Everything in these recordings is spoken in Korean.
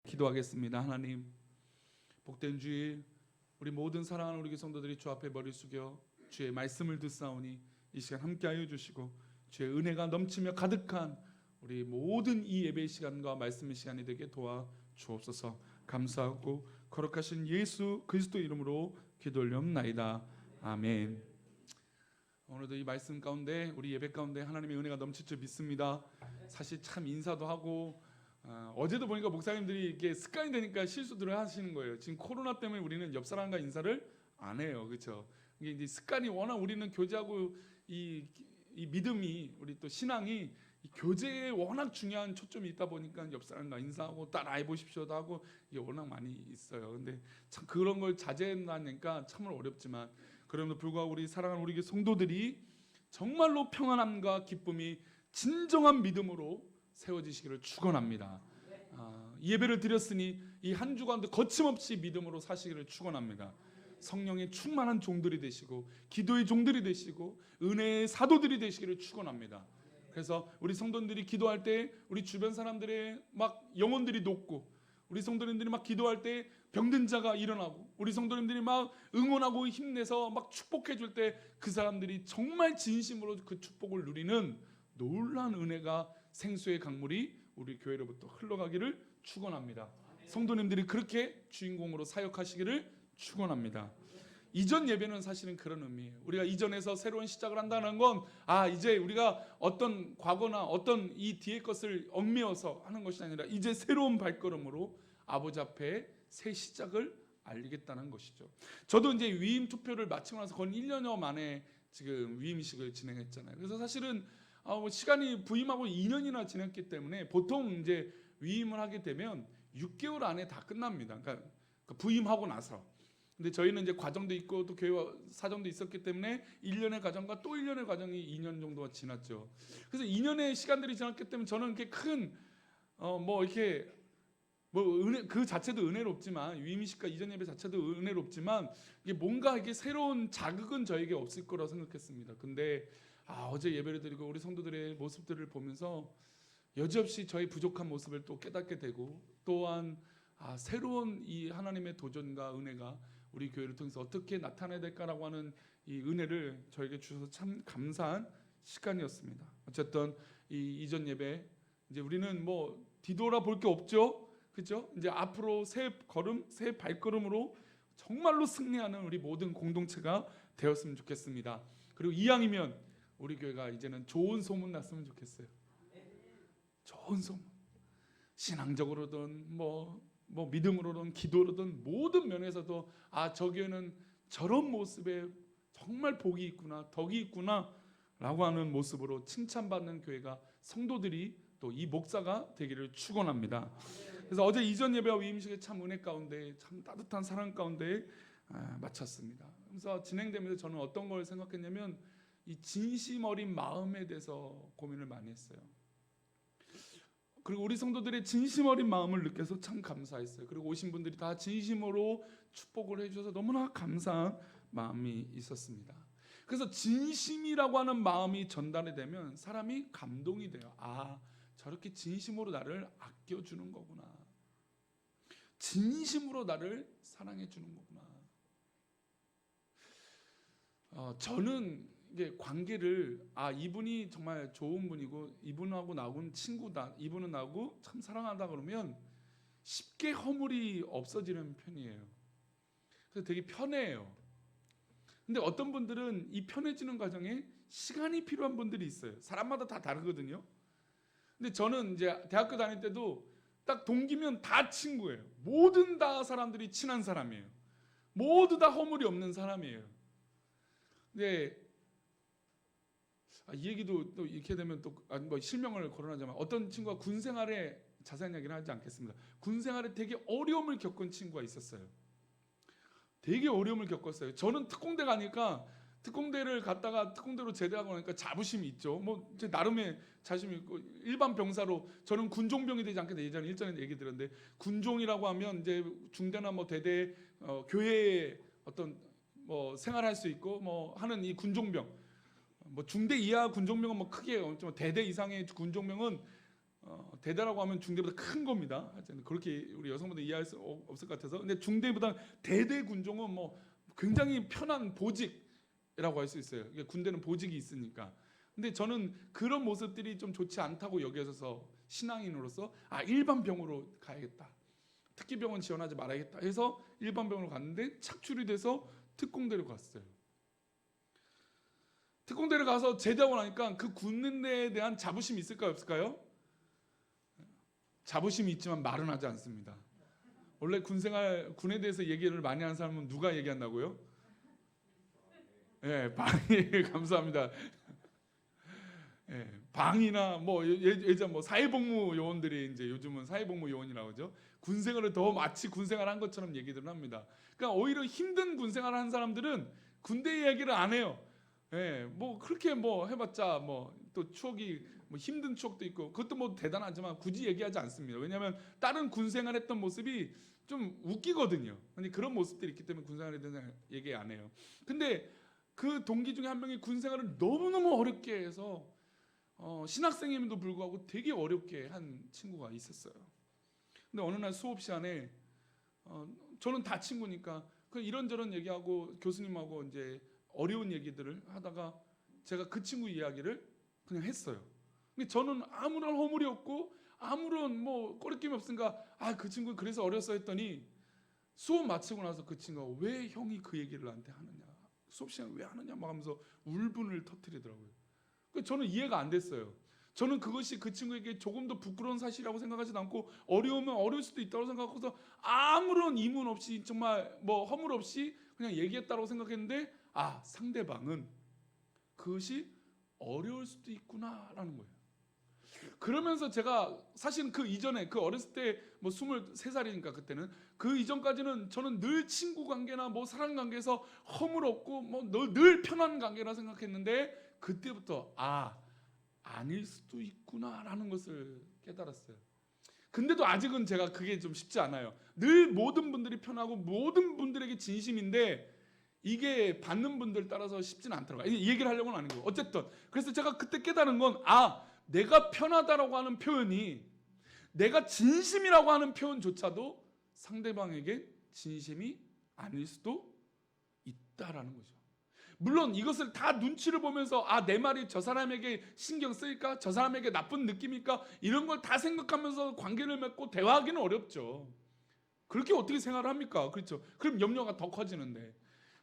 기도하겠습니다. 하나님, 복된 주일 우리 모든 사랑하는 우리 성도들이 주 앞에 머리 숙여 주의 말씀을 듣사오니 이 시간 함께하여 주시고 주의 은혜가 넘치며 가득한 우리 모든 이 예배 시간과 말씀의 시간이 되게 도와 주옵소서. 감사하고 거룩하신 예수 그리스도 이름으로 기도 올려옵나이다. 아멘. 오늘도 이 말씀 가운데 우리 예배 가운데 하나님의 은혜가 넘칠 줄 믿습니다. 사실 참 인사도 하고 어제도 보니까 목사님들이 이게 습관이 되니까 실수들을 하시는 거예요. 지금 코로나 때문에 우리는 옆 사람과 인사를 안 해요, 그렇죠? 이게 이제 습관이 워낙 우리는 교제하고 이 믿음이 우리 또 신앙이 이 교제에 워낙 중요한 초점이 있다 보니까 옆 사람과 인사하고 따라해 보십시오도 하고 이게 워낙 많이 있어요. 근데 참 그런 걸 자제한다니까 참으로 어렵지만 그럼에도 불구하고 우리 사랑하는 우리 성도들이 정말로 평안함과 기쁨이 진정한 믿음으로 세워지시기를 축원합니다. 이 예배를 드렸으니 이 한 주간도 거침없이 믿음으로 사시기를 축원합니다. 성령의 충만한 종들이 되시고 기도의 종들이 되시고 은혜의 사도들이 되시기를 축원합니다. 그래서 우리 성도들이 기도할 때 우리 주변 사람들의 막 영혼들이 높고 우리 성도님들이 막 기도할 때 병든 자가 일어나고 우리 성도님들이 막 응원하고 힘내서 막 축복해 줄 때 그 사람들이 정말 진심으로 그 축복을 누리는 놀라운 은혜가 생수의 강물이 우리 교회로부터 흘러가기를 축원합니다. 성도님들이 그렇게 주인공으로 사역하시기를 축원합니다. 이전 예배는 사실은 그런 의미예요. 우리가 이전에서 새로운 시작을 한다는 건 이제 우리가 어떤 과거나 어떤 이 뒤의 것을 얽매어서 하는 것이 아니라 이제 새로운 발걸음으로 아버지 앞에 새 시작을 알리겠다는 것이죠. 저도 이제 위임 투표를 마치고 나서 거의 1년여 만에 지금 위임식을 진행했잖아요. 그래서 사실은 시간이 부임하고 2년이나 지났기 때문에 보통 이제 위임을 하게 되면 6개월 안에 다 끝납니다. 그러니까 부임하고 나서. 근데 저희는 이제 과정도 있고 또 교회 사정도 있었기 때문에 1년의 과정과 또 1년의 과정이 2년 정도가 지났죠. 그래서 2년의 시간들이 지났기 때문에 저는 이렇게 큰 은혜 그 자체도 은혜롭지만 위임식과 이전 예배 자체도 은혜롭지만 이게 뭔가 이게 새로운 자극은 저에게 없을 거라고 생각했습니다. 근데 어제 예배를 드리고 우리 성도들의 모습들을 보면서 여지없이 저의 부족한 모습을 또 깨닫게 되고 또한 새로운 이 하나님의 도전과 은혜가 우리 교회를 통해서 어떻게 나타나야 될까라고 하는 이 은혜를 저에게 주셔서 참 감사한 시간이었습니다. 어쨌든 이 이전 예배 이제 우리는 뒤돌아볼 게 없죠, 그렇죠? 이제 앞으로 새 발걸음으로 정말로 승리하는 우리 모든 공동체가 되었으면 좋겠습니다. 그리고 이왕이면 우리 교회가 이제는 좋은 소문 났으면 좋겠어요. 좋은 소문. 신앙적으로든 믿음으로든 기도로든 모든 면에서도 저 교회는 저런 모습에 정말 복이 있구나, 덕이 있구나 라고 하는 모습으로 칭찬받는 교회가 성도들이 또 이 목사가 되기를 축원합니다. 그래서 어제 이전 예배와 위임식의 참 은혜 가운데 참 따뜻한 사랑 가운데 마쳤습니다. 그래서 진행되면서 저는 어떤 걸 생각했냐면 이 진심 어린 마음에 대해서 고민을 많이 했어요. 그리고 우리 성도들의 진심 어린 마음을 느껴서 참 감사했어요. 그리고 오신 분들이 다 진심으로 축복을 해주셔서 너무나 감사한 마음이 있었습니다. 그래서 진심이라고 하는 마음이 전달이 되면 사람이 감동이 돼요. 저렇게 진심으로 나를 아껴주는 거구나. 진심으로 나를 사랑해 주는 거구나. 저는 이게 관계를 이분이 정말 좋은 분이고 이분하고 나하고는 친구다, 이분은 나하고 참 사랑한다 그러면 쉽게 허물이 없어지는 편이에요. 그래서 되게 편해요. 근데 어떤 분들은 이 편해지는 과정에 시간이 필요한 분들이 있어요. 사람마다 다 다르거든요. 근데 저는 이제 대학교 다닐 때도 딱 동기면 다 친구예요. 모든 다 사람들이 친한 사람이에요. 모두 다 허물이 없는 사람이에요. 근데 이 얘기도 또 이렇게 되면 또 실명을 거론하자면 어떤 친구가 군 생활에 자세한 이야기는 하지 않겠습니다. 군 생활에 되게 어려움을 겪은 친구가 있었어요. 되게 어려움을 겪었어요. 저는 특공대 가니까 특공대를 갔다가 특공대로 제대하고 나니까 자부심이 있죠. 제 나름의 자신이 있고 일반 병사로 저는 군종병이 되지 않겠다. 예전에 일전에 얘기 들었는데 군종이라고 하면 이제 중대나 대대 교회에 어떤 생활할 수 있고 하는 이 군종병. 중대 이하 군종병은 크게 대대 이상의 군종병은 대대라고 하면 중대보다 큰 겁니다. 하여튼 그렇게 우리 여성분들 이해할 수 없을 것 같아서. 근데 중대보다 대대 군종은 뭐 굉장히 편한 보직이라고 할 수 있어요. 이게 군대는 보직이 있으니까. 근데 저는 그런 모습들이 좀 좋지 않다고 여겨져서 신앙인으로서 일반 병으로 가야겠다. 특기병원 지원하지 말아야겠다 해서 일반 병으로 갔는데 착출이 돼서 특공대로 갔어요. 특공대를 가서 제대하고 나니까 그 군대에 대한 자부심이 있을까요, 없을까요? 자부심이 있지만 말은 하지 않습니다. 원래 군생활, 군에 대해서 얘기를 많이 하는 사람은 누가 얘기한다고요? 예, 방이 감사합니다. 예, 방이나 뭐 예전 뭐 사회복무 요원들이 이제 요즘은 사회복무 요원이라고 하죠. 군생활을 더 마치 군생활 한 것처럼 얘기들을 합니다. 그러니까 오히려 힘든 군생활 한 사람들은 군대 얘기를 안 해요. 예, 뭐 그렇게 뭐 해봤자 뭐 또 추억이 뭐 힘든 추억도 있고 그것도 뭐 대단하지만 굳이 얘기하지 않습니다. 왜냐하면 다른 군생활했던 모습이 좀 웃기거든요. 근데 그런 모습들이 있기 때문에 군생활에 대해서 얘기 안 해요. 근데 그 동기 중에 한 명이 군생활을 너무너무 어렵게 해서 신학생임에도 불구하고 되게 어렵게 한 친구가 있었어요. 근데 어느 날 수업 시간에 저는 다 친구니까 그 이런저런 얘기하고 교수님하고 이제 어려운 얘기들을 하다가 제가 그 친구 이야기를 그냥 했어요. 근데 저는 아무런 허물이 없고 아무런 뭐 꺼리낌이 없으니까 그 친구 그래서 어렸어 했더니 수업 마치고 나서 그 친구가 왜 형이 그 얘기를 나한테 하느냐, 수업 시간에 왜 하느냐 막 하면서 울분을 터뜨리더라고요. 저는 이해가 안 됐어요. 저는 그것이 그 친구에게 조금도 부끄러운 사실이라고 생각하지도 않고 어려우면 어려울 수도 있다고 생각하고서 아무런 이문 없이 정말 뭐 허물 없이 그냥 얘기했다고 생각했는데 상대방은 그것이 어려울 수도 있구나라는 거예요. 그러면서 제가 사실은 그 이전에 그 어렸을 때 뭐 23살이니까 그때는 그 이전까지는 저는 늘 친구 관계나 뭐 사람 관계에서 허물 없고 뭐 늘 편한 관계라 생각했는데 그때부터 아닐 수도 있구나라는 것을 깨달았어요. 근데도 아직은 제가 그게 좀 쉽지 않아요. 늘 모든 분들이 편하고 모든 분들에게 진심인데 이게 받는 분들 따라서 쉽지는 않더라고요. 이 얘기를 하려고는 아니고 어쨌든 그래서 제가 그때 깨달은 건 내가 편하다라고 하는 표현이 내가 진심이라고 하는 표현조차도 상대방에게 진심이 아닐 수도 있다라는 거죠. 물론 이것을 다 눈치를 보면서 내 말이 저 사람에게 신경 쓰일까? 저 사람에게 나쁜 느낌일까? 이런 걸 다 생각하면서 관계를 맺고 대화하기는 어렵죠. 그렇게 어떻게 생활을 합니까? 그렇죠. 그럼 염려가 더 커지는데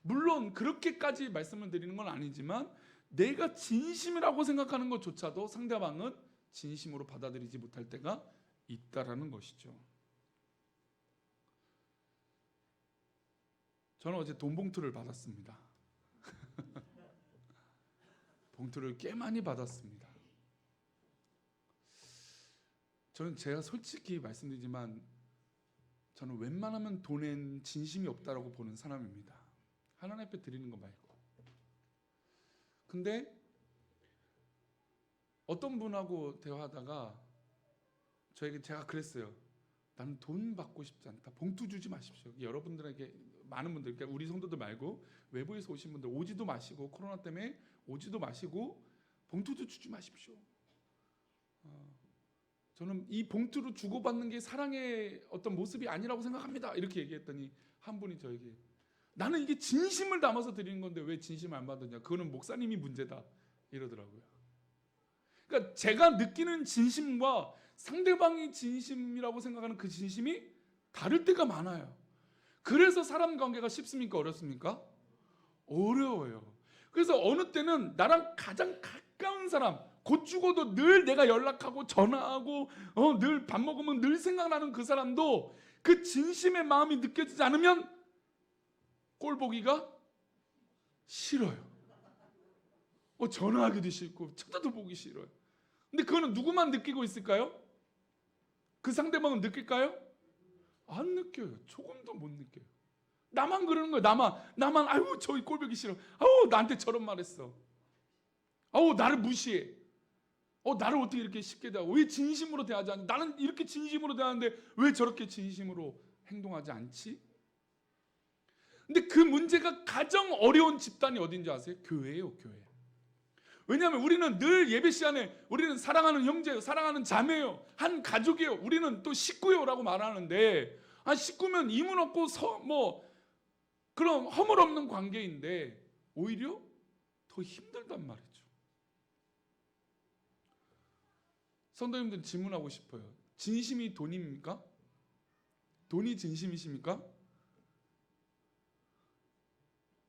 물론 그렇게까지 말씀을 드리는 건 아니지만 내가 진심이라고 생각하는 것조차도 상대방은 진심으로 받아들이지 못할 때가 있다라는 것이죠. 저는 어제 돈 봉투를 받았습니다. 봉투를 꽤 많이 받았습니다. 저는 제가 솔직히 말씀드리지만 저는 웬만하면 돈엔 진심이 없다라고 보는 사람입니다. 하나님 앞에 드리는 거 말고. 근데 어떤 분하고 대화하다가 제가 그랬어요. 나는 돈 받고 싶지 않다. 봉투 주지 마십시오. 여러분들에게 많은 분들, 그러니까 우리 성도들 말고 외부에서 오신 분들 오지도 마시고 코로나 때문에 오지도 마시고 봉투도 주지 마십시오. 저는 이 봉투로 주고받는 게 사랑의 어떤 모습이 아니라고 생각합니다. 이렇게 얘기했더니 한 분이 저에게 나는 이게 진심을 담아서 드리는 건데 왜 진심을 안 받느냐. 그거는 목사님이 문제다. 이러더라고요. 그러니까 제가 느끼는 진심과 상대방이 진심이라고 생각하는 그 진심이 다를 때가 많아요. 그래서 사람 관계가 쉽습니까? 어렵습니까? 어려워요. 그래서 어느 때는 나랑 가장 가까운 사람, 곧 죽어도 늘 내가 연락하고 전화하고 늘 밥 먹으면 늘 생각나는 그 사람도 그 진심의 마음이 느껴지지 않으면 꼴 보기가 싫어요. 전화하기도 싫고 쳐다도 보기 싫어요. 근데 그거는 누구만 느끼고 있을까요? 그 상대방은 느낄까요? 안 느껴요. 조금도 못 느껴요. 나만 그러는 거예요. 나만 아유 저 꼴보기 싫어. 아우 나한테 저런 말했어. 아우 나를 무시해. 나를 어떻게 이렇게 쉽게 대하고 왜 진심으로 대하지 않지? 나는 이렇게 진심으로 대하는데 왜 저렇게 진심으로 행동하지 않지? 근데 그 문제가 가장 어려운 집단이 어딘지 아세요? 교회예요, 교회. 왜냐하면 우리는 늘 예배 시간에 우리는 사랑하는 형제예요, 사랑하는 자매예요, 한 가족이에요, 우리는 또 식구요라고 말하는데, 식구면 이문 없고 그런 허물 없는 관계인데 오히려 더 힘들단 말이죠. 성도님들 질문하고 싶어요. 진심이 돈입니까? 돈이 진심이십니까?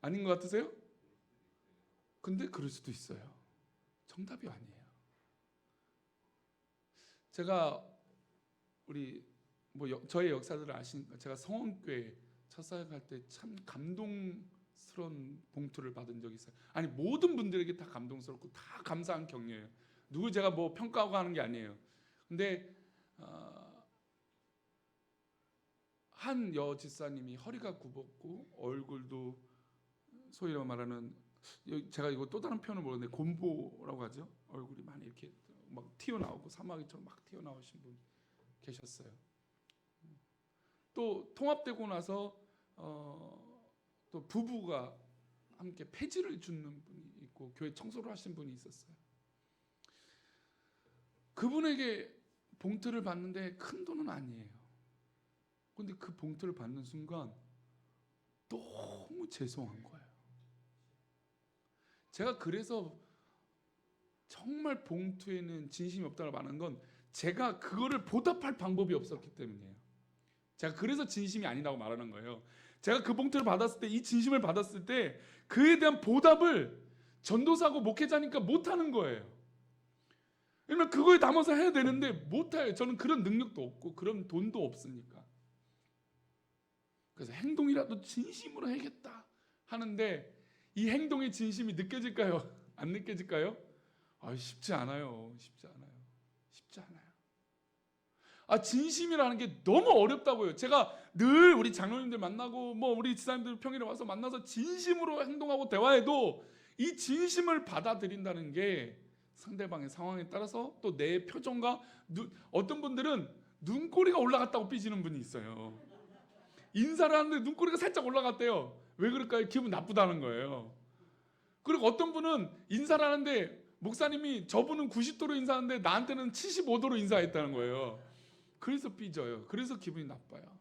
아닌 것 같으세요? 근데 그럴 수도 있어요. 정답이 아니에요. 제가 저의 역사들을 아시니까, 제가 성원교회 첫 사역할 때 참 감동스러운 봉투를 받은 적이 있어요. 아니, 모든 분들에게 다 감동스럽고 다 감사한 격려예요. 누구 제가 평가하고 하는 게 아니에요. 근데 한 여집사님이 허리가 굽었고 얼굴도 소위 말하는, 제가 이거 또 다른 표현을 모르는데 곰보라고 하죠. 얼굴이 많이 이렇게 막 튀어나오고 사마귀처럼 막 튀어나오신 분 계셨어요. 또 통합되고 나서 또 부부가 함께 폐지를 줍는 분이 있고 교회 청소를 하신 분이 있었어요. 그분에게 봉투를 받는데 큰 돈은 아니에요. 근데 그 봉투를 받는 순간 너무 죄송한 거예요. 제가 그래서 정말 봉투에는 진심이 없다고 말하는 건, 제가 그거를 보답할 방법이 없었기 때문이에요. 제가 그래서 진심이 아니라고 말하는 거예요. 제가 그 봉투를 받았을 때, 이 진심을 받았을 때 그에 대한 보답을 전도사고 목회자니까 못하는 거예요. 왜냐면 그거에 담아서 해야 되는데 못해요. 저는 그런 능력도 없고 그런 돈도 없으니까. 그래서 행동이라도 진심으로 해야겠다 하는데, 이 행동의 진심이 느껴질까요? 안 느껴질까요? 쉽지 않아요. 쉽지 않아요. 쉽지 않아요. 진심이라는 게 너무 어렵다고요. 제가 늘 우리 장로님들 만나고 우리 지사님들 평일에 와서 만나서 진심으로 행동하고 대화해도 이 진심을 받아들인다는 게 상대방의 상황에 따라서 또 내 표정과 어떤 분들은 눈꼬리가 올라갔다고 삐지는 분이 있어요. 인사를 하는데 눈꼬리가 살짝 올라갔대요. 왜 그럴까요? 기분 나쁘다는 거예요. 그리고 어떤 분은 인사를 하는데 목사님이 저분은 90도로 인사하는데 나한테는 75도로 인사했다는 거예요. 그래서 삐져요. 그래서 기분이 나빠요.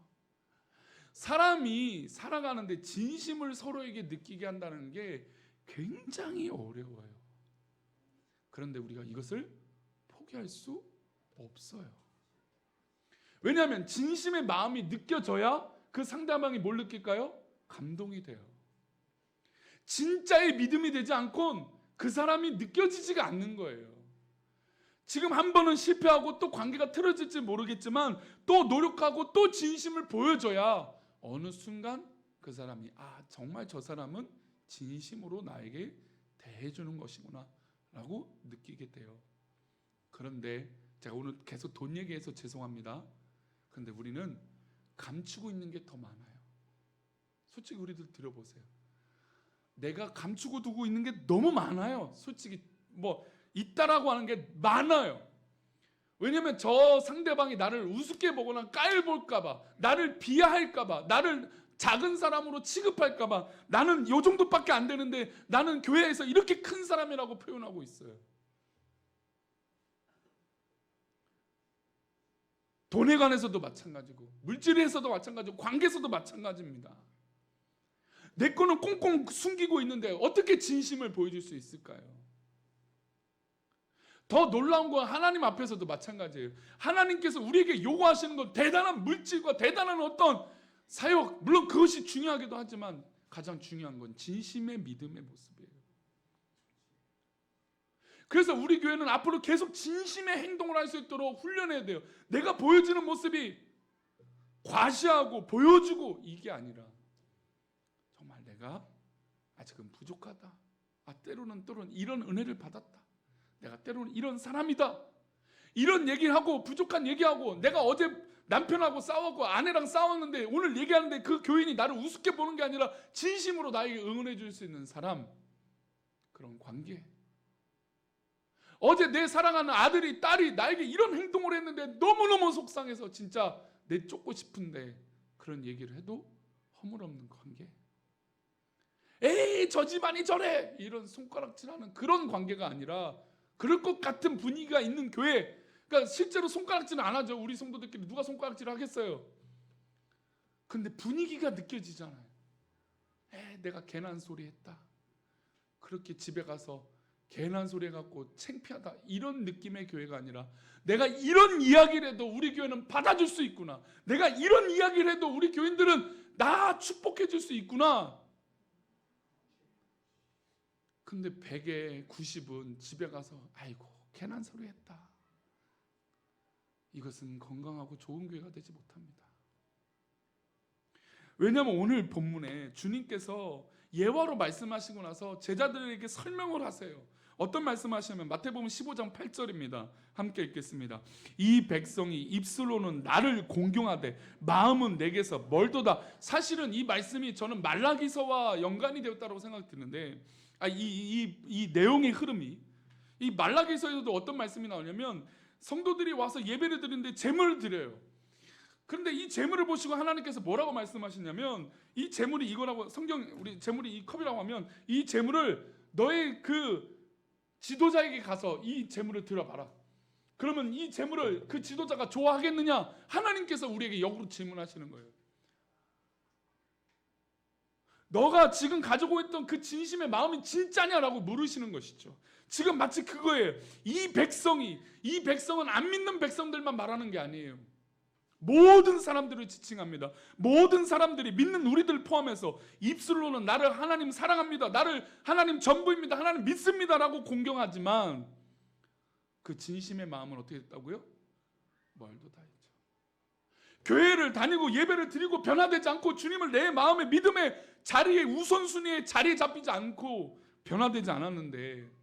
사람이 살아가는데 진심을 서로에게 느끼게 한다는 게 굉장히 어려워요. 그런데 우리가 이것을 포기할 수 없어요. 왜냐하면 진심의 마음이 느껴져야 그 상대방이 뭘 느낄까요? 감동이 돼요. 진짜의 믿음이 되지 않곤 그 사람이 느껴지지가 않는 거예요. 지금 한 번은 실패하고 또 관계가 틀어질지 모르겠지만 또 노력하고 또 진심을 보여줘야 어느 순간 그 사람이 정말 저 사람은 진심으로 나에게 대해주는 것이구나 라고 느끼게 돼요. 그런데 제가 오늘 계속 돈 얘기해서 죄송합니다. 그런데 우리는 감추고 있는 게 더 많아요. 솔직히 우리들 들어보세요. 내가 감추고 두고 있는 게 너무 많아요. 솔직히 있다라고 하는 게 많아요. 왜냐면 저 상대방이 나를 우습게 보거나 까일볼까봐, 나를 비하할까봐, 나를 작은 사람으로 취급할까봐, 나는 요 정도밖에 안 되는데 나는 교회에서 이렇게 큰 사람이라고 표현하고 있어요. 돈에 관해서도 마찬가지고 물질에서도 마찬가지고 관계에서도 마찬가지입니다. 내 거는 꽁꽁 숨기고 있는데 어떻게 진심을 보여줄 수 있을까요? 더 놀라운 건 하나님 앞에서도 마찬가지예요. 하나님께서 우리에게 요구하시는 건 대단한 물질과 대단한 어떤 사역, 물론 그것이 중요하기도 하지만 가장 중요한 건 진심의 믿음의 모습이에요. 그래서 우리 교회는 앞으로 계속 진심의 행동을 할 수 있도록 훈련해야 돼요. 내가 보여지는 모습이 과시하고 보여주고 이게 아니라 정말 내가 아직은 부족하다. 때로는 이런 은혜를 받았다. 내가 때로는 이런 사람이다. 이런 얘기하고 부족한 얘기하고, 내가 어제 남편하고 싸웠고 아내랑 싸웠는데 오늘 얘기하는데 그 교인이 나를 우습게 보는 게 아니라 진심으로 나에게 응원해 줄 수 있는 사람, 그런 관계. 어제 내 사랑하는 아들이 딸이 나에게 이런 행동을 했는데 너무너무 속상해서 진짜 내쫓고 싶은데 그런 얘기를 해도 허물없는 관계. 에이 저 집안이 저래 이런 손가락질하는 그런 관계가 아니라 그럴 것 같은 분위기가 있는 교회. 그러니까 실제로 손가락질은 안 하죠. 우리 성도들끼리 누가 손가락질을 하겠어요. 근데 분위기가 느껴지잖아요. 내가 괜한 소리 했다. 그렇게 집에 가서 괜한 소리 해갖고 창피하다 이런 느낌의 교회가 아니라 내가 이런 이야기를 해도 우리 교회는 받아줄 수 있구나. 내가 이런 이야기를 해도 우리 교인들은 나 축복해 줄 수 있구나. 근데 100에 90은 집에 가서 아이고 괜한 소리 했다. 이것은 건강하고 좋은 교회가 되지 못합니다. 왜냐하면 오늘 본문에 주님께서 예화로 말씀하시고 나서 제자들에게 설명을 하세요. 어떤 말씀하시냐면 마태복음 15장 8절입니다. 함께 읽겠습니다. 이 백성이 입술로는 나를 공경하되 마음은 내게서 멀도다. 사실은 이 말씀이 저는 말라기서와 연관이 되었다고 생각드는데 이 내용의 흐름이 이 말라기서에서도 어떤 말씀이 나오냐면 성도들이 와서 예배를 드리는데 제물을 드려요. 그런데 이 제물을 보시고 하나님께서 뭐라고 말씀하시냐면 이 제물이 이거라고 성경 우리 제물이 이 컵이라고 하면 이 제물을 너의 그 지도자에게 가서 이 제물을 들어봐라. 그러면 이 제물을 그 지도자가 좋아하겠느냐? 하나님께서 우리에게 역으로 질문하시는 거예요. 너가 지금 가지고 있던 그 진심의 마음이 진짜냐라고 물으시는 것이죠. 지금 마치 그거예요. 이 백성은 안 믿는 백성들만 말하는 게 아니에요. 모든 사람들을 지칭합니다. 모든 사람들이 믿는 우리들 포함해서 입술로는 나를 하나님 사랑합니다. 나를 하나님 전부입니다. 하나님 믿습니다라고 공경하지만 그 진심의 마음은 어떻게 됐다고요? 멀도다 했죠. 교회를 다니고 예배를 드리고 변화되지 않고 주님을 내 마음의 믿음의 자리에 우선순위에 자리에 잡히지 않고 변화되지 않았는데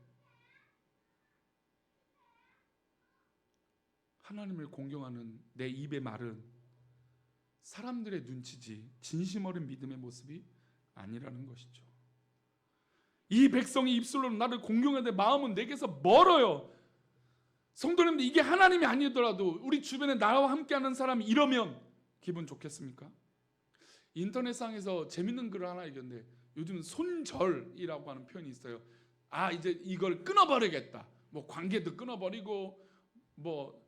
하나님을 공경하는 내 입의 말은 사람들의 눈치지 진심 어린 믿음의 모습이 아니라는 것이죠. 이 백성이 입술로는 나를 공경하는데 마음은 내게서 멀어요. 성도님들 이게 하나님이 아니더라도 우리 주변에 나와 함께하는 사람이 이러면 기분 좋겠습니까? 인터넷상에서 재밌는 글을 하나 읽었는데 요즘 손절이라고 하는 표현이 있어요. 이제 이걸 끊어버리겠다. 뭐 관계도 끊어버리고 뭐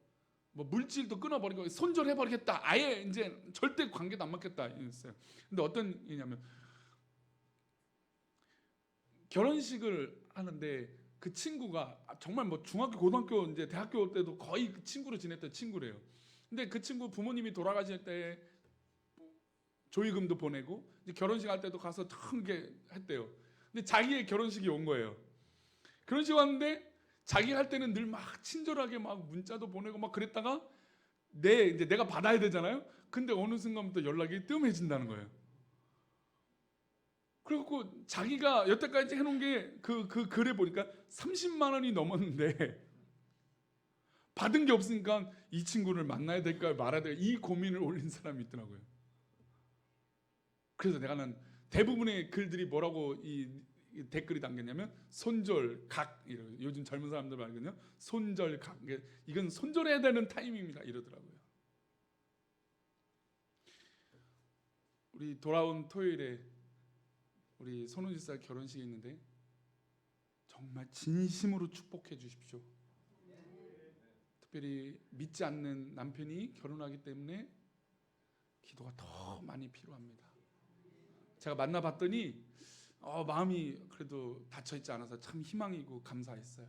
물질도 끊어버리고 손절해버리겠다. 아예 이제 절대 관계도 안 맞겠다 이랬어요. 근데 어떤 일이냐면 결혼식을 하는데 그 친구가 정말 뭐 중학교, 고등학교, 이제 대학교 때도 거의 그 친구로 지냈던 친구래요. 근데 그 친구 부모님이 돌아가실 때 조의금도 보내고 이제 결혼식 할 때도 가서 큰 게 했대요. 근데 자기의 결혼식이 온 거예요. 결혼식 왔는데 자기 할 때는 늘 막 친절하게 막 문자도 보내고 막 그랬다가 이제 내가 받아야 되잖아요. 근데 어느 순간부터 연락이 뜸해진다는 거예요. 그래갖고 자기가 여태까지 해놓은 게 그 글에 보니까 30만 원이 넘었는데 받은 게 없으니까 이 친구를 만나야 될까 말아야 될까 이 고민을 올린 사람이 있더라고요. 그래서 내가는 대부분의 글들이 뭐라고 이 댓글이 담겼냐면 손절각, 요즘 젊은 사람들 말하거든요. 손절각, 이건 손절해야 되는 타이밍입니다 이러더라고요. 우리 돌아온 토요일에 우리 손은지 씨 결혼식이 있는데 정말 진심으로 축복해 주십시오. 특별히 믿지 않는 남편이 결혼하기 때문에 기도가 더 많이 필요합니다. 제가 만나봤더니 마음이 그래도 닫혀있지 않아서 참 희망이고 감사했어요.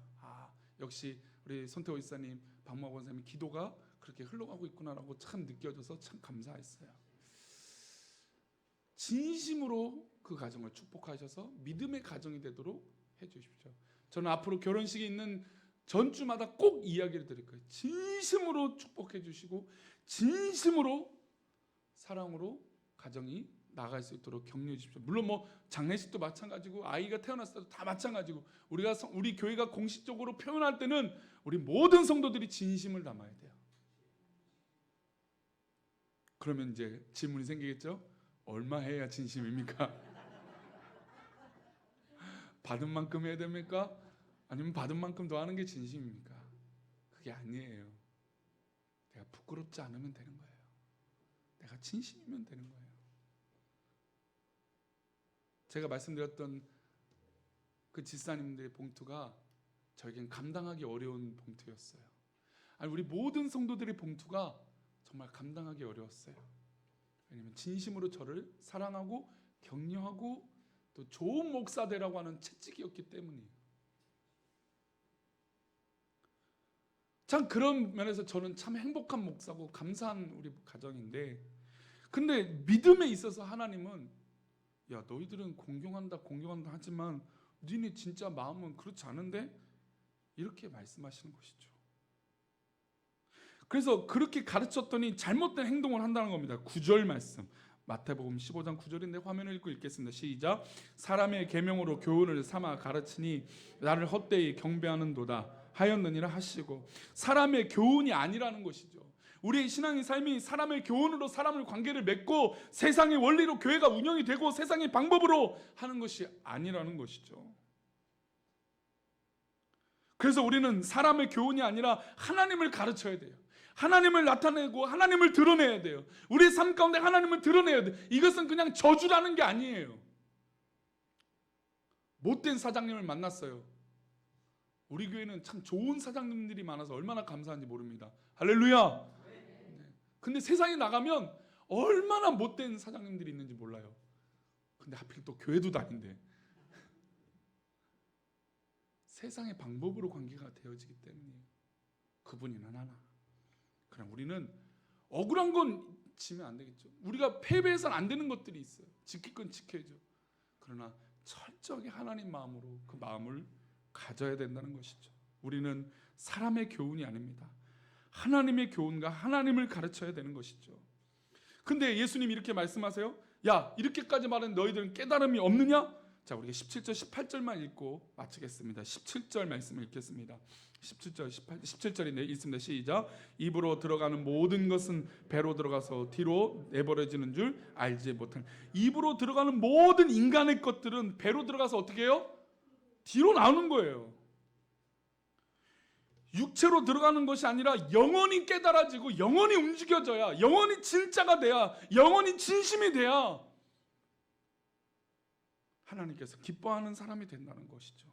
역시 우리 손태호 이사님, 박모학 원사님 기도가 그렇게 흘러가고 있구나라고 참 느껴져서 참 감사했어요. 진심으로 그 가정을 축복하셔서 믿음의 가정이 되도록 해주십시오. 저는 앞으로 결혼식이 있는 전주마다 꼭 이야기를 드릴 거예요. 진심으로 축복해 주시고 진심으로 사랑으로 가정이 나갈 수 있도록 격려해 주십시오. 물론 뭐 장례식도 마찬가지고 아이가 태어났을 때도 다 마찬가지고 우리 교회가 공식적으로 표현할 때는 우리 모든 성도들이 진심을 담아야 돼요. 그러면 이제 질문이 생기겠죠? 얼마 해야 진심입니까? 받은 만큼 해야 됩니까? 아니면 받은 만큼 더 하는 게 진심입니까? 그게 아니에요. 내가 부끄럽지 않으면 되는 거예요. 내가 진심이면 되는 거예요. 제가 말씀드렸던 그 집사님들의 봉투가 저에겐 감당하기 어려운 봉투였어요. 아니, 우리 모든 성도들의 봉투가 정말 감당하기 어려웠어요. 왜냐하면 진심으로 저를 사랑하고 격려하고 또 좋은 목사 되라고 하는 채찍이었기 때문이에요. 참 그런 면에서 저는 참 행복한 목사고 감사한 우리 가정인데, 근데 믿음에 있어서 하나님은 야, 너희들은 공경한다 하지만 너네 진짜 마음은 그렇지 않은데? 이렇게 말씀하시는 것이죠. 그래서 그렇게 가르쳤더니 잘못된 행동을 한다는 겁니다. 9절 말씀, 마태복음 15장 9절인데 화면을 읽고 읽겠습니다. 시작. 사람의 계명으로 교훈을 삼아 가르치니 나를 헛되이 경배하는도다 하였느니라 하시고, 사람의 교훈이 아니라는 것이죠. 우리의 신앙의 삶이 사람의 교훈으로 사람을 관계를 맺고 세상의 원리로 교회가 운영이 되고 세상의 방법으로 하는 것이 아니라는 것이죠. 그래서 우리는 사람의 교훈이 아니라 하나님을 가르쳐야 돼요. 하나님을 나타내고 하나님을 드러내야 돼요. 우리의 삶 가운데 하나님을 드러내야 돼요. 이것은 그냥 저주라는 게 아니에요. 못된 사장님을 만났어요. 우리 교회는 참 좋은 사장님들이 많아서 얼마나 감사한지 모릅니다. 할렐루야. 근데 세상에 나가면 얼마나 못된 사장님들이 있는지 몰라요. 근데 하필 또 교회도 다닌데 세상의 방법으로 관계가 되어지기 때문이에요. 그분이는 하나. 그럼 우리는 억울한 건 지면 안 되겠죠. 우리가 패배해서는 안 되는 것들이 있어요. 지킬 건 지켜야죠. 그러나 철저하게 하나님 마음으로 그 마음을 가져야 된다는 것이죠. 우리는 사람의 교훈이 아닙니다. 하나님의 교훈과 하나님을 가르쳐야 되는 것이죠. 근데 예수님이 이렇게 말씀하세요. 야, 이렇게까지 말하는 너희들은 깨달음이 없느냐? 자, 우리가 17절 18절만 읽고 마치겠습니다. 17절 말씀을 읽겠습니다. 17절인데 읽습니다. 시작. 입으로 들어가는 모든 것은 배로 들어가서 뒤로 내버려지는 줄 알지 못하는. 입으로 들어가는 모든 인간의 것들은 배로 들어가서 어떻게 해요? 뒤로 나오는 거예요. 육체로 들어가는 것이 아니라 영원히 깨달아지고 영원히 움직여져야, 영원히 진짜가 돼야, 영원히 진심이 돼야 하나님께서 기뻐하는 사람이 된다는 것이죠.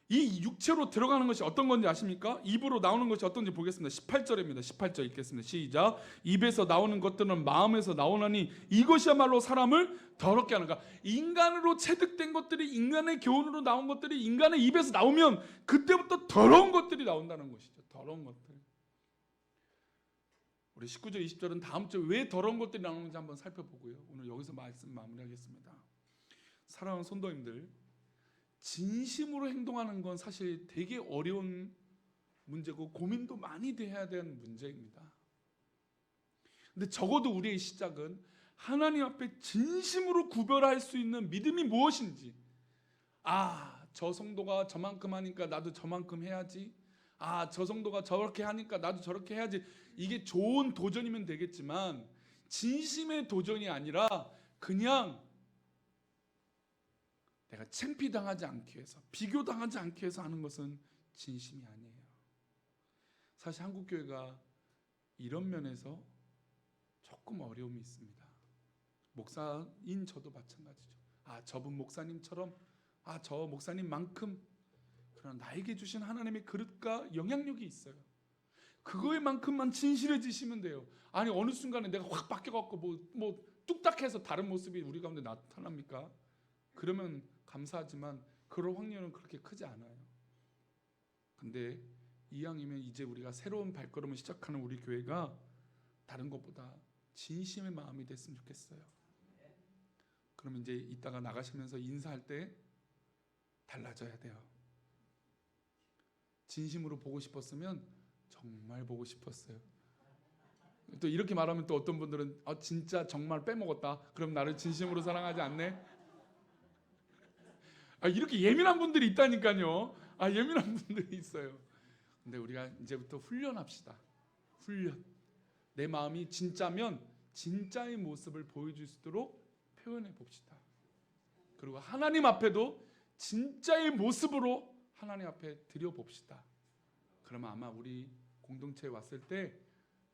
이 육체로 들어가는 것이 어떤 건지 아십니까? 입으로 나오는 것이 어떤지 보겠습니다. 18절입니다. 18절 읽겠습니다. 시작. 입에서 나오는 것들은 마음에서 나오나니 이것이야말로 사람을 더럽게 하는가. 인간으로 체득된 것들이, 인간의 교훈으로 나온 것들이 인간의 입에서 나오면 그때부터 더러운 것들이 나온다는 것이죠. 더러운 것들. 우리 19절 20절은 다음 주에 왜 더러운 것들이 나오는지 한번 살펴보고요. 오늘 여기서 말씀 마무리하겠습니다. 사랑하는 성도님들, 진심으로 행동하는 건 사실 되게 어려운 문제고 고민도 많이 돼야 되는 문제입니다. 근데 적어도 우리의 시작은 하나님 앞에 진심으로 구별할 수 있는 믿음이 무엇인지, 저 성도가 저만큼 하니까 나도 저만큼 해야지, 저 성도가 저렇게 하니까 나도 저렇게 해야지, 이게 좋은 도전이면 되겠지만 진심의 도전이 아니라 그냥 내가 창피당하지 않기 위해서, 비교당하지 않기 위해서 하는 것은 진심이 아니에요. 사실 한국교회가 이런 면에서 조금 어려움이 있습니다. 목사인 저도 마찬가지죠. 저분 목사님처럼, 저 목사님만큼, 그러나 나에게 주신 하나님의 그릇과 영향력이 있어요. 그거에만큼만 진실해지시면 돼요. 아니, 어느 순간에 내가 확 바뀌어갖고 뭐 뚝딱해서 다른 모습이 우리 가운데 나타납니까? 그러면 감사하지만 그럴 확률은 그렇게 크지 않아요. 근데 이왕이면 이제 우리가 새로운 발걸음을 시작하는 우리 교회가 다른 것보다 진심의 마음이 됐으면 좋겠어요. 그러면 이제 이따가 나가시면서 인사할 때 달라져야 돼요. 진심으로 보고 싶었으면 정말 보고 싶었어요. 또 이렇게 말하면 또 어떤 분들은 진짜 정말 빼먹었다, 그럼 나를 진심으로 사랑하지 않네? 이렇게 예민한 분들이 있다니까요. 예민한 분들이 있어요. 근데 우리가 이제부터 훈련합시다. 훈련. 내 마음이 진짜면 진짜의 모습을 보여줄 수 있도록 표현해 봅시다. 그리고 하나님 앞에도 진짜의 모습으로 하나님 앞에 드려봅시다. 그러면 아마 우리 공동체에 왔을 때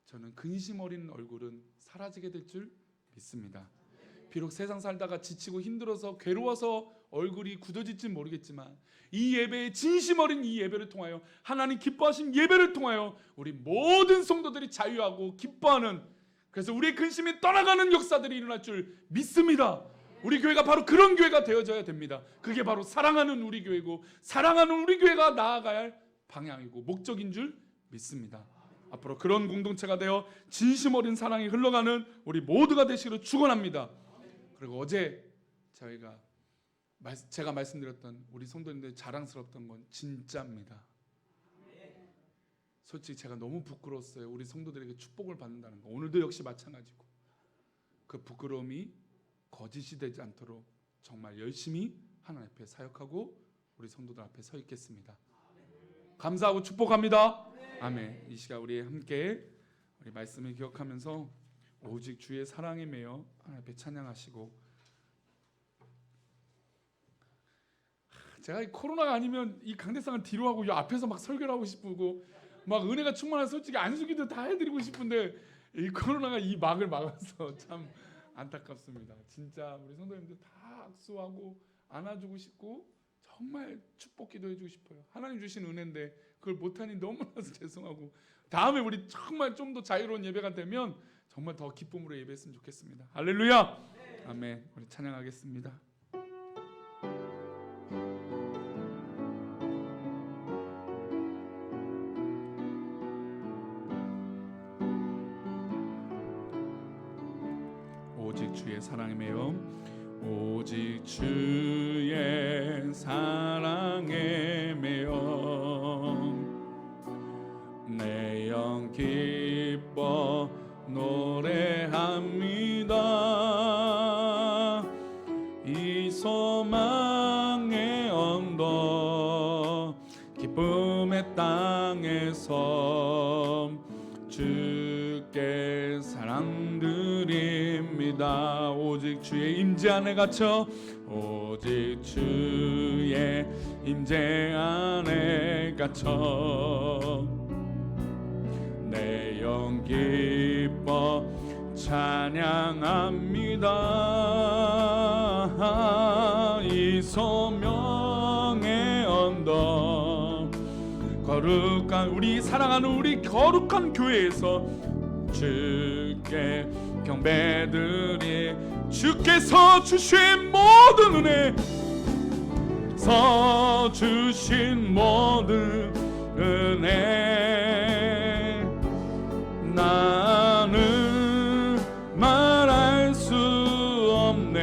저는 근심 어린 얼굴은 사라지게 될 줄 믿습니다. 비록 세상 살다가 지치고 힘들어서 괴로워서 얼굴이 굳어질진 모르겠지만 이 예배의 진심 어린 이 예배를 통하여 하나님 기뻐하신 예배를 통하여 우리 모든 성도들이 자유하고 기뻐하는, 그래서 우리의 근심이 떠나가는 역사들이 일어날 줄 믿습니다. 우리 교회가 바로 그런 교회가 되어져야 됩니다. 그게 바로 사랑하는 우리 교회고 사랑하는 우리 교회가 나아가야 할 방향이고 목적인 줄 믿습니다. 앞으로 그런 공동체가 되어 진심 어린 사랑이 흘러가는 우리 모두가 되시기를 축원합니다. 그리고 어제 제가 말씀드렸던 우리 성도님들 자랑스럽던 건 진짜입니다. 솔직히 제가 너무 부끄러웠어요. 우리 성도들에게 축복을 받는다는 거. 오늘도 역시 마찬가지고 그 부끄러움이 거짓이 되지 않도록 정말 열심히 하나님 앞에 사역하고 우리 성도들 앞에 서 있겠습니다. 감사하고 축복합니다. 아멘. 이 시간 우리 함께 우리 말씀을 기억하면서 오직 주의 사랑에 매여 하나님 앞에 찬양하시고, 제가 이 코로나가 아니면 이 강대상을 뒤로 하고 이 앞에서 막 설교를 하고 싶고 막 은혜가 충만한 솔직히 안수기도 다 해드리고 싶은데 이 코로나가 이 막을 막아서 참 안타깝습니다. 진짜 우리 성도님들 다 악수하고 안아주고 싶고 정말 축복 기도해주고 싶어요. 하나님 주신 은혜인데 그걸 못하니 너무나서 죄송하고, 다음에 우리 정말 좀 더 자유로운 예배가 되면 정말 더 기쁨으로 예배했으면 좋겠습니다. 할렐루야. 아멘. 우리 찬양하겠습니다. 오직 주의 사랑에 매여, 오직 주의 사랑에 매여 내 영 기뻐 노래합니다. 이 소망의 언덕 기쁨의 땅에서 주께 사랑 드립니다. 오직 주의 임재 안에 갇혀, 오직 주의 임재 안에 갇혀 내 영 기뻐 찬양합니다. 이 소명의 언덕 거룩한 우리 사랑하는 우리 거룩한 교회에서 주께 경배드리, 주께서 주신 모든 은혜, 서 주신 모든 은혜 나는 말할 수 없네.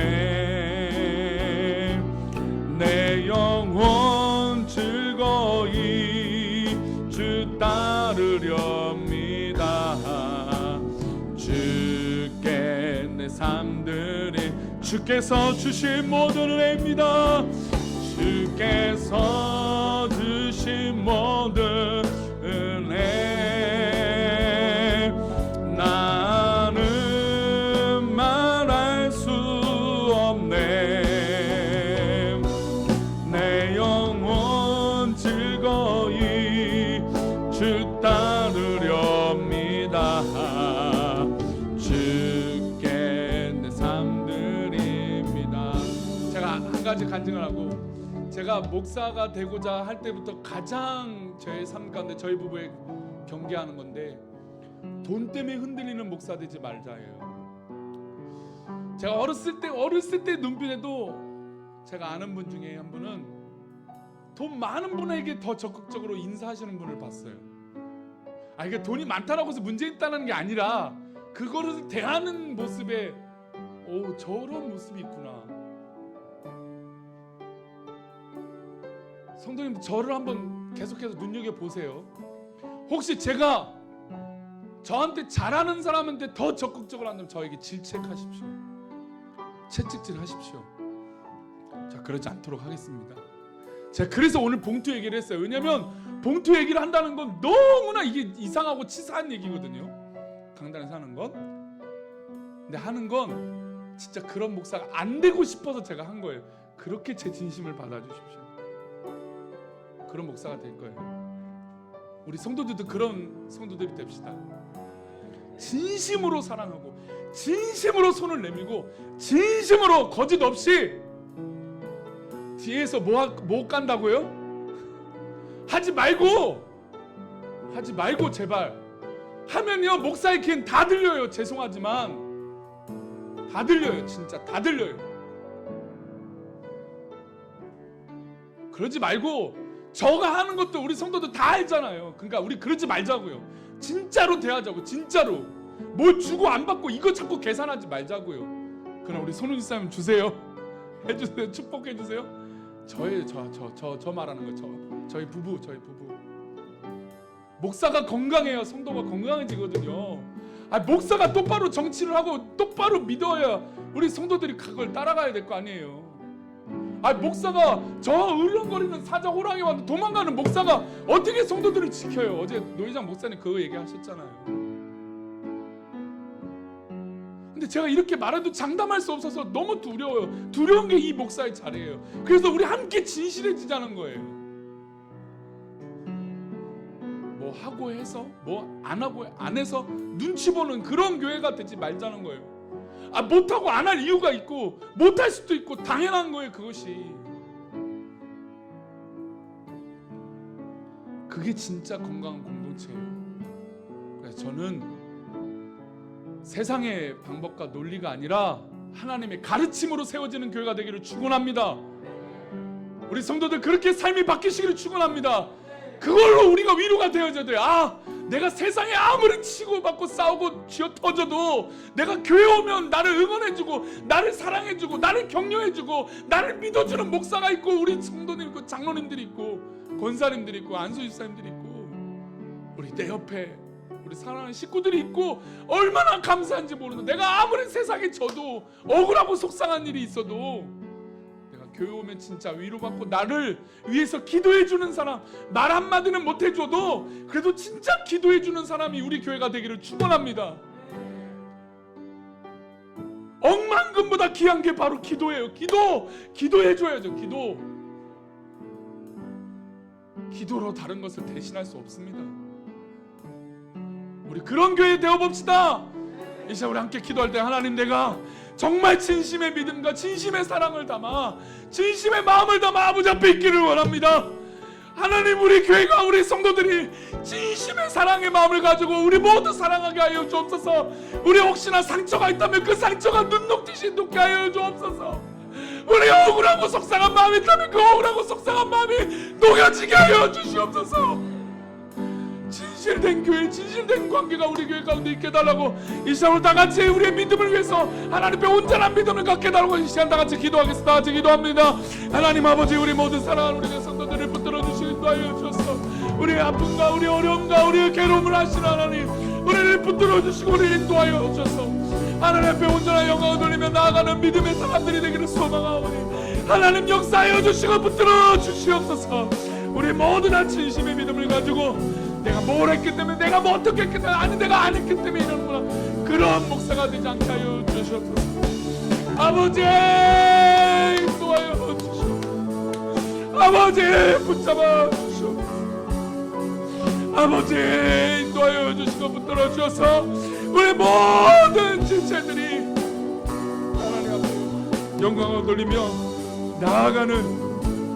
내 영혼 즐거이 주 따르렵니다. 주께 내 삶들이 주께서 주신 모든 은혜입니다. 주께서 주신 모든 은혜 나는 말할 수 없네. 내 영혼 즐거이 주 따르렵니다. 주께 내 삶 드립니다. 제가 한 가지 간증을 하고, 제가 목사가 되고자 할 때부터 가장 저의 삶 가운데 저희 부부에 경계하는 건데, 돈 때문에 흔들리는 목사 되지 말자예요. 제가 어렸을 때 눈빛에도 제가 아는 분 중에 한 분은 돈 많은 분에게 더 적극적으로 인사하시는 분을 봤어요. 이게 돈이 많다라고 해서 문제 있다는 게 아니라 그거를 대하는 모습에 오, 저런 모습이 있구나. 성도님들 저를 한번 계속해서 눈여겨보세요. 혹시 제가 저한테 잘하는 사람한테 더 적극적으로 한다면 저에게 질책하십시오. 채찍질 하십시오. 자, 그러지 않도록 하겠습니다. 제가 그래서 오늘 봉투 얘기를 했어요. 왜냐면 봉투 얘기를 한다는 건 너무나 이게 이상하고 치사한 얘기거든요. 강단에서 하는 건. 근데 하는 건 진짜 그런 목사가 안 되고 싶어서 제가 한 거예요. 그렇게 제 진심을 받아주십시오. 그런 목사가 될 거예요. 우리 성도들도 그런 성도들이 됩시다. 진심으로 사랑하고 진심으로 손을 내밀고 진심으로 거짓 없이 뒤에서 뭐 깐다고요? 하지 말고 제발. 하면요 목사의 귀엔 다 들려요. 죄송하지만 다 들려요. 진짜 다 들려요. 그러지 말고 저가 하는 것도 우리 성도들 다 알잖아요. 그러니까 우리 그러지 말자고요. 진짜로 대하자고. 진짜로 뭘 주고 안 받고 이거 자꾸 계산하지 말자고요. 그럼 우리 손흥민 사님 주세요. 해주세요. 축복해주세요. 저 말하는 거 저희 부부 목사가 건강해야 성도가 건강해지거든요. 목사가 똑바로 정치를 하고 똑바로 믿어야 우리 성도들이 그걸 따라가야 될 거 아니에요. 목사가 저 울렁거리는 사자 호랑이 와도 도망가는 목사가 어떻게 성도들을 지켜요? 어제 노회장 목사님 그거 얘기하셨잖아요. 근데 제가 이렇게 말해도 장담할 수 없어서 너무 두려워요. 두려운 게 이 목사의 자리예요. 그래서 우리 함께 진실해지자는 거예요. 뭐 하고 해서 뭐 안 하고 안 해서 눈치 보는 그런 교회가 되지 말자는 거예요. 못하고 안 할 이유가 있고 못할 수도 있고 당연한 거예요. 그것이 그게 진짜 건강한 공동체예요. 그래서 저는 세상의 방법과 논리가 아니라 하나님의 가르침으로 세워지는 교회가 되기를 축원합니다. 우리 성도들 그렇게 삶이 바뀌시기를 축원합니다. 그걸로 우리가 위로가 되어져야 돼요. 내가 세상에 아무리 치고받고 싸우고 쥐어터져도 내가 교회 오면 나를 응원해주고 나를 사랑해주고 나를 격려해주고 나를 믿어주는 목사가 있고 우리 성도들 있고 장로님들이 있고 권사님들이 있고 안수집사님들이 있고 우리 내 옆에 우리 사랑하는 식구들이 있고 얼마나 감사한지 모르는. 내가 아무리 세상에 져도 억울하고 속상한 일이 있어도 교회 오면 진짜 위로받고 나를 위해서 기도해주는 사람, 말 한마디는 못해줘도 그래도 진짜 기도해주는 사람이 우리 교회가 되기를 축원합니다. 억만금보다 귀한 게 바로 기도예요. 기도해줘야죠. 기도로 다른 것을 대신할 수 없습니다. 우리 그런 교회 되어봅시다. 이 시간 우리 함께 기도할 때 하나님, 내가 정말 진심의 믿음과 진심의 사랑을 담아 진심의 마음을 담아 아버지 앞에 있기를 원합니다. 하나님, 우리 교회가 우리 성도들이 진심의 사랑의 마음을 가지고 우리 모두 사랑하게 하여 주옵소서. 우리 혹시나 상처가 있다면 그 상처가 눈 녹듯이 녹게 하여 주옵소서. 우리 억울하고 속상한 마음이 있다면 그 억울하고 속상한 마음이 녹여지게 하여 주시옵소서. 진실된 교회, 진실된 관계가 우리 교회 가운데 있게 해달라고 이 시간으로 다같이 우리의 믿음을 위해서 하나님께 온전한 믿음을 갖게 해달라고 이 시간 다같이 기도하겠습니다. 다같이 기도합니다. 하나님 아버지, 우리 모든 사랑하는 우리 성도들을 붙들어 주시기 인도하여 주셔서 우리의 아픔과 우리 어려움과 우리의 괴로움을 하시는 하나님, 우리를 붙들어 주시고 우리를 인도하여 주셔서 하나님 앞에 온전한 영광을 돌리며 나아가는 믿음의 사람들이 되기를 소망하오니 하나님 역사하여 주시고 붙들어 주시옵소서. 우리 모두 다 진심의 믿음을 가지고 내가 뭘 했기 때문에, 내가 뭐 어떻게 했기 때문에, 아니 내가 안 했기 때문에 이러는구나, 그런 목사가 되지 않게 하여 주시옵소서. 아버지 인도하여 주시옵소서. 아버지 붙잡아 주시옵소서. 아버지 인도하여 주시고 붙들어 주셔서 우리 모든 지체들이 하나님 앞에 영광을 돌리며 나아가는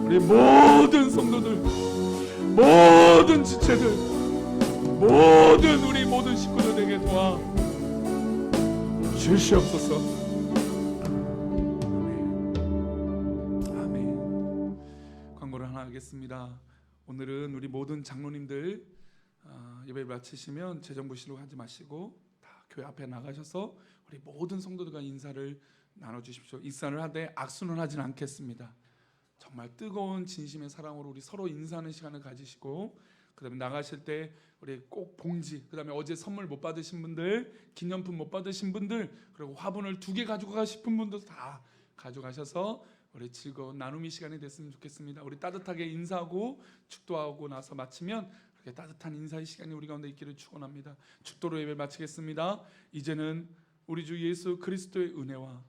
우리 모든 성도들, 모든 지체들, 모든 우리 모든 식구들에게 도와 주시옵소서. 아멘. 광고를 하나 하겠습니다. 오늘은 우리 모든 장로님들 예배를 마치시면 재정부실로 하지 마시고 다 교회 앞에 나가셔서 우리 모든 성도들과 인사를 나눠주십시오. 인사를 하되 악수는 하진 않겠습니다. 정말 뜨거운 진심의 사랑으로 우리 서로 인사하는 시간을 가지시고, 그 다음에 나가실 때 우리 꼭 봉지, 그 다음에 어제 선물 못 받으신 분들, 기념품 못 받으신 분들, 그리고 화분을 2개 가지고 가고 싶은 분들 다 가져가셔서 우리 즐거운 나눔의 시간이 됐으면 좋겠습니다. 우리 따뜻하게 인사하고 축도하고 나서 마치면 그렇게 따뜻한 인사의 시간이 우리 가운데 있기를 축원합니다. 축도로 예배를 마치겠습니다. 이제는 우리 주 예수 그리스도의 은혜와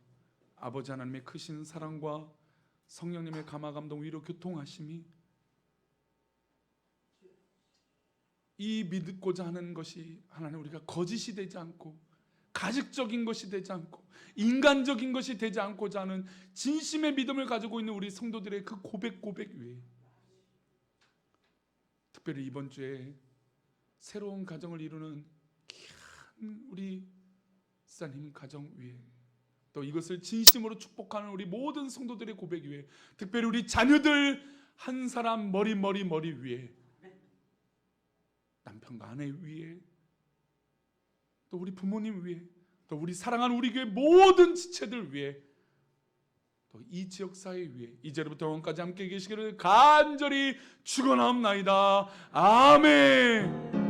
아버지 하나님의 크신 사랑과 성령님의 감화 감동 위로 교통하심이 이 믿고자 하는 것이 하나님 우리가 거짓이 되지 않고 가식적인 것이 되지 않고 인간적인 것이 되지 않고자 하는 진심의 믿음을 가지고 있는 우리 성도들의 그 고백 위에, 특별히 이번 주에 새로운 가정을 이루는 귀한 우리 사님 가정 위에, 또 이것을 진심으로 축복하는 우리 모든 성도들의 고백 위에, 특별히 우리 자녀들 한 사람 머리 위에, 남편과 아내 위에, 또 우리 부모님 위에, 또 우리 사랑하는 우리 교회 모든 지체들 위에, 또 이 지역사회 위에 이제로부터 영원까지 함께 계시기를 간절히 축원하옵나이다. 아멘.